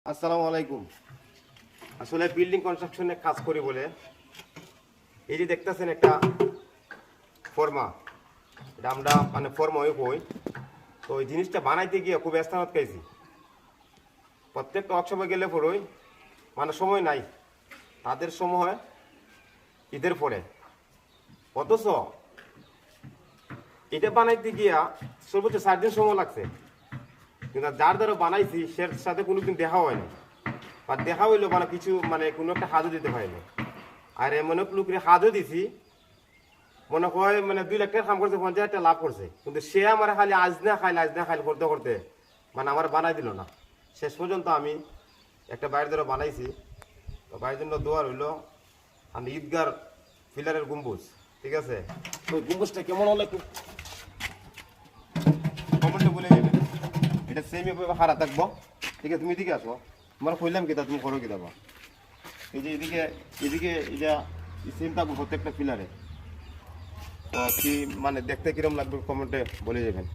আসসালামু আলাইকুম। আসলে বিল্ডিং কনস্ট্রাকশনে কাজ করি বলে এই যে দেখতেছেন একটা ফর্মা, এটা আমরা মানে ফর্মাই কই। তো এই জিনিসটা বানাইতে গিয়ে খুব স্থানত পাইছি। প্রত্যেকটা ওয়ার্কশপে গেলে পরই মানে সময় নাই, তাদের সময় ঈদের পরে। অথচ এটা বানাইতে গিয়া সর্বোচ্চ 4 দিন সময় লাগছে, কিন্তু যার দ্বারা বানাইছি সে সাথে কোনোদিন দেখা হয়নি, বা দেখা হইলো মানে কিছু মানে কোনো একটা হাজও দিতে পারিনি। আর এমন লোকের হাজও দিছি, মনে হয় মানে 2 লাখ টাকা কাম করছে, 50,000 টাকা লাভ করছে, কিন্তু সে আমার খালি আজ না খাইল করতে করতে মানে আমার বানাই দিল না। শেষ পর্যন্ত আমি একটা বাইরের দ্বারা বানাইছি। তো বাইরের জন্য দোয়ার হইলো আমি ঈদগার পিলারের গম্বুজ, ঠিক আছে? তো ওই গম্বুজটা কেমন হলে একটু কমেন্টে বলে যাবেন। এটা সেম এভাবে হারা থাকবো, ঠিক আছে? তুমি এদিকে আসো, তোমার কইলাম কি তা তুমি করো কি দেবো। এই যে এদিকে এদিকে এটা সেম থাকবো প্রত্যেকটা পিলারে। তো কি মানে দেখতে কিরম লাগবে কমেন্টে বলে যাবেন।